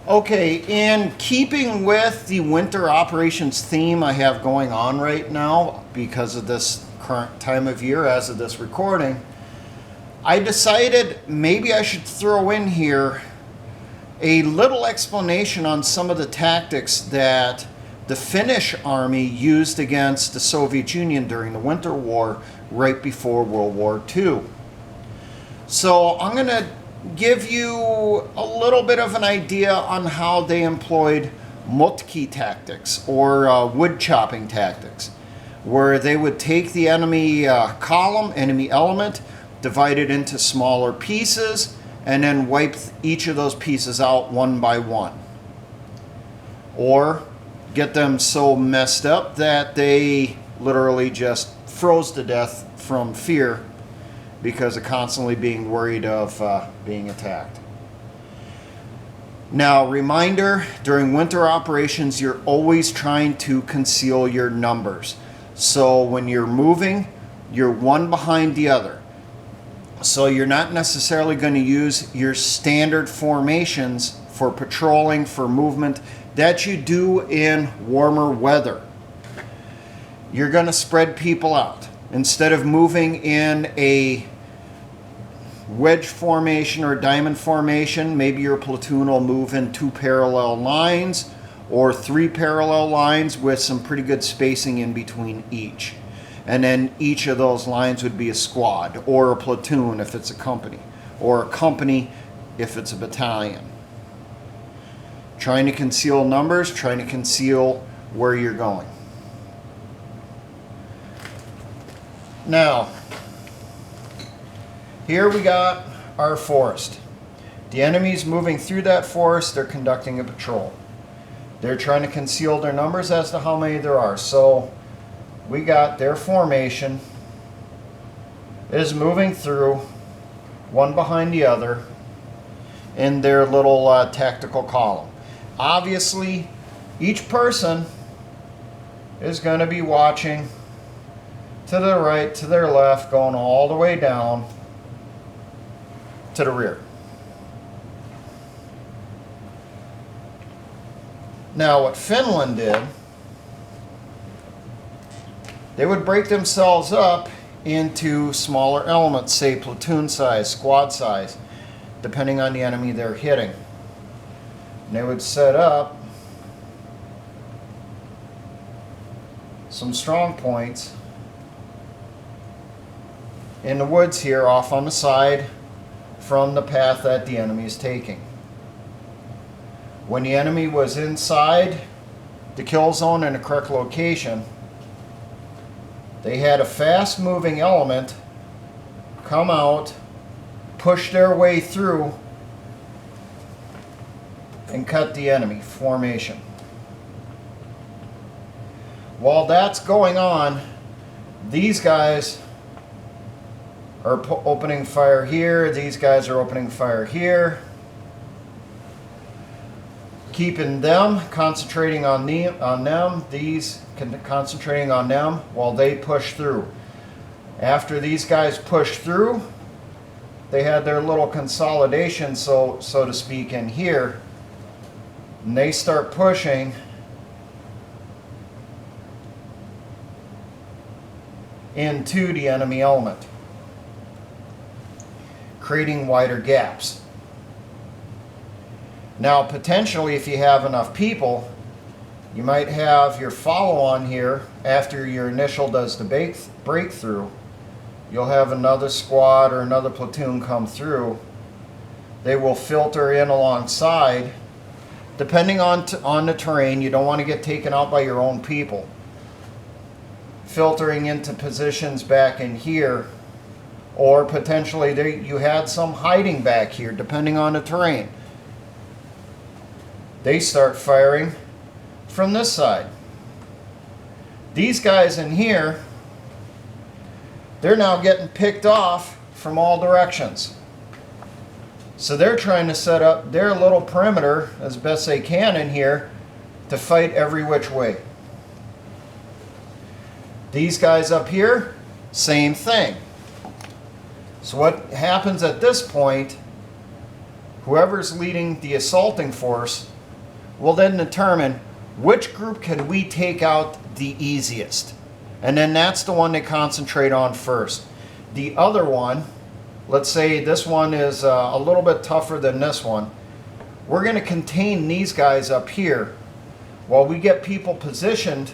Okay, in keeping with the winter operations theme I have going on right now because of this current time of year as of this recording, I decided maybe I should throw in here a little explanation on some of the tactics that the Finnish army used against the Soviet Union during the Winter War right before World War II. So I'm going to give you a little bit of an idea on how they employed Motti tactics, or wood chopping tactics, where they would take the enemy column, enemy element, divide it into smaller pieces, and then wipe each of those pieces out one by one. Or get them so messed up that they literally just froze to death from fear because of constantly being worried of being attacked. Now, reminder, during winter operations, you're always trying to conceal your numbers. So when you're moving, you're one behind the other. So you're not necessarily going to use your standard formations for patrolling, for movement, that you do in warmer weather. You're going to spread people out. Instead of moving in a wedge formation or diamond formation, maybe your platoon will move in 2 parallel lines or 3 parallel lines with some pretty good spacing in between each. And then each of those lines would be a squad, or a platoon if it's a company, or a company if it's a battalion. Trying to conceal numbers, trying to conceal where you're going. Now, here we got our forest. The enemy's moving through that forest, they're conducting a patrol. They're trying to conceal their numbers as to how many there are. So we got their formation is moving through one behind the other in their little tactical column. Obviously, each person is going to be watching to the right, to their left, going all the way down to the rear. Now, what Finland did, they would break themselves up into smaller elements, say platoon size, squad size, depending on the enemy they're hitting. And they would set up some strong points in the woods here off on the side from the path that the enemy is taking. When the enemy was inside the kill zone in the correct location, they had a fast moving element come out, push their way through, and cut the enemy formation. While that's going on, these guys are opening fire here, these guys are opening fire here, keeping them, concentrating on them, these concentrating on them while they push through. After these guys push through, they had their little consolidation, so to speak, in here, and they start pushing into the enemy element, creating wider gaps. Now, potentially, if you have enough people, you might have your follow-on here after your initial does the breakthrough. You'll have another squad or another platoon come through. They will filter in alongside. Depending on the terrain, you don't want to get taken out by your own people. Filtering into positions back in here, or potentially you had some hiding back here, depending on the terrain. They start firing from this side. These guys in here, they're now getting picked off from all directions. So they're trying to set up their little perimeter as best they can in here to fight every which way. These guys up here, same thing. So what happens at this point, whoever's leading the assaulting force We'll then determine which group can we take out the easiest. And then that's the one they concentrate on first. The other one, let's say this one is a little bit tougher than this one. We're going to contain these guys up here while we get people positioned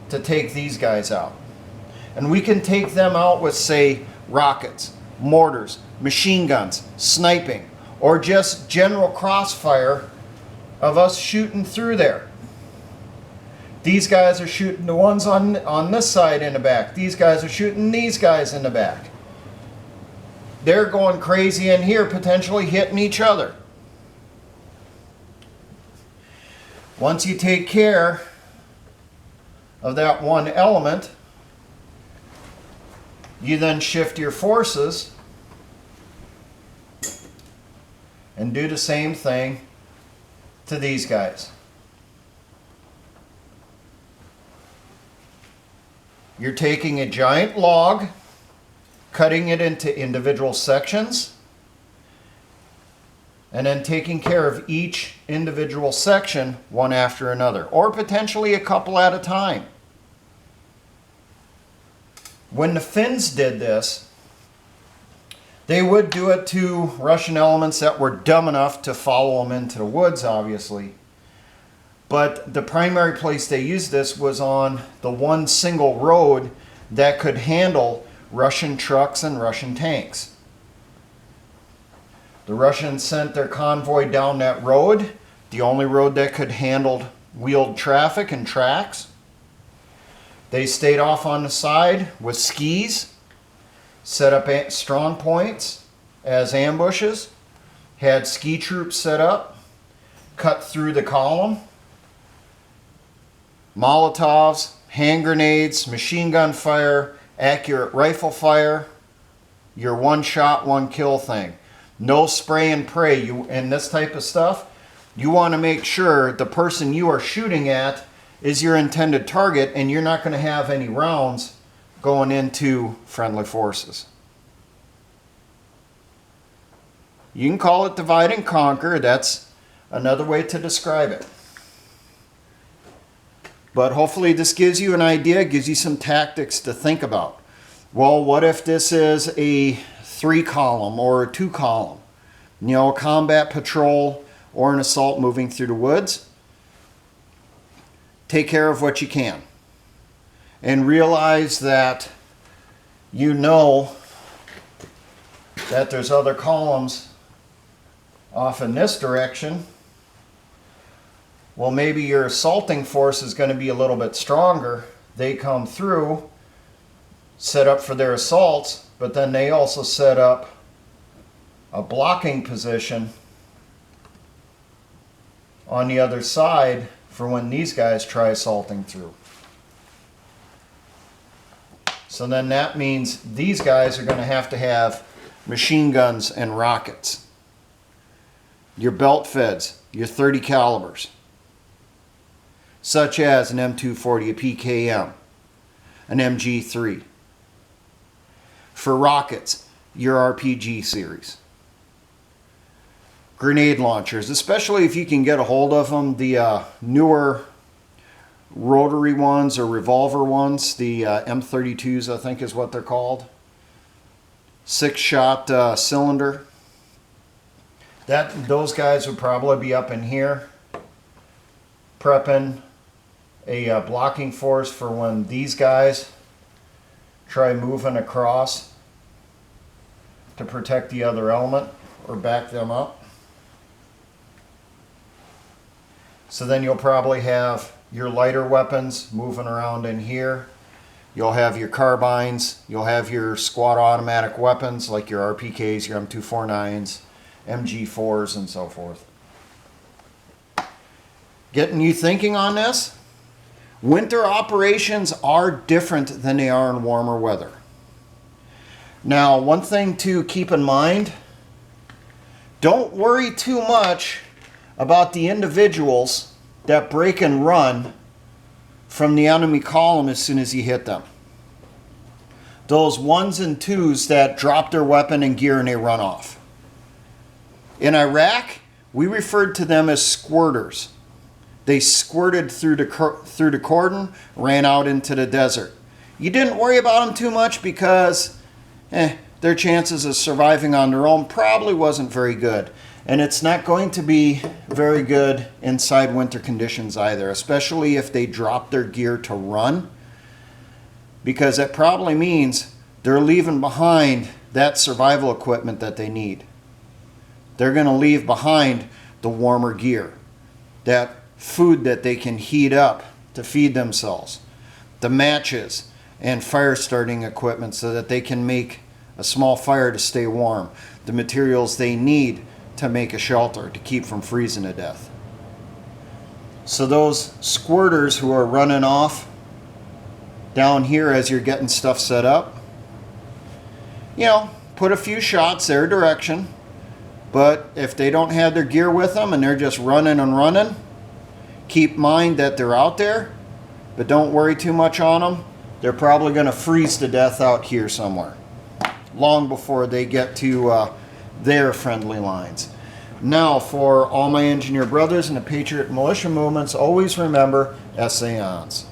to take these guys out. And we can take them out with, say, rockets, mortars, machine guns, sniping, or just general crossfire of us shooting through there. These guys are shooting the ones on this side in the back. These guys are shooting these guys in the back. They're going crazy in here, potentially hitting each other. Once you take care of that one element, you then shift your forces and do the same thing to these guys. You're taking a giant log, cutting it into individual sections, and then taking care of each individual section one after another, or potentially a couple at a time. When the Finns did this, they would do it to Russian elements that were dumb enough to follow them into the woods, obviously. But the primary place they used this was on the one single road that could handle Russian trucks and Russian tanks. The Russians sent their convoy down that road, the only road that could handle wheeled traffic and tracks. They stayed off on the side with skis, set up strong points as ambushes, had ski troops set up, cut through the column. Molotovs, hand grenades, machine gun fire, accurate rifle fire, your one shot, one kill thing. No spray and pray. And this type of stuff, you want to make sure the person you are shooting at is your intended target and you're not going to have any rounds going into friendly forces. You can call it divide and conquer. That's another way to describe it. But hopefully this gives you an idea, gives you some tactics to think about. Well, what if this is a 3-column or a 2-column? You know, a combat patrol or an assault moving through the woods? Take care of what you can. And realize that you know that there's other columns off in this direction. Well, maybe your assaulting force is going to be a little bit stronger. They come through, set up for their assaults, but then they also set up a blocking position on the other side for when these guys try assaulting through. So then that means these guys are going to have machine guns and rockets. Your belt feds, your 30 calibers, such as an M240, a PKM, an MG3. For rockets, your RPG series. Grenade launchers, especially if you can get a hold of them, the newer rotary ones or revolver ones, the M32s I think is what they're called. 6-shot cylinder. Those guys would probably be up in here prepping a blocking force for when these guys try moving across to protect the other element or back them up. So then you'll probably have your lighter weapons moving around in here. You'll have your carbines, you'll have your squad automatic weapons like your RPKs, your M249s, MG4s, and so forth. Getting you thinking on this? Winter operations are different than they are in warmer weather. Now, one thing to keep in mind, don't worry too much about the individuals that break and run from the enemy column as soon as you hit them. Those 1s and 2s that drop their weapon and gear and they run off. In Iraq, we referred to them as squirters. They squirted through the cordon, ran out into the desert. You didn't worry about them too much because their chances of surviving on their own probably wasn't very good. And it's not going to be very good inside winter conditions either, especially if they drop their gear to run, because that probably means they're leaving behind that survival equipment that they need. They're going to leave behind the warmer gear, that food that they can heat up to feed themselves, the matches and fire starting equipment so that they can make a small fire to stay warm, the materials they need to make a shelter to keep from freezing to death. So those squirters who are running off down here as you're getting stuff set up, put a few shots their direction, but if they don't have their gear with them and they're just running and running, keep in mind that they're out there, but don't worry too much on them. They're probably going to freeze to death out here somewhere long before they get to their friendly lines. Now, for all my engineer brothers and the Patriot Militia movements, always remember, essayons.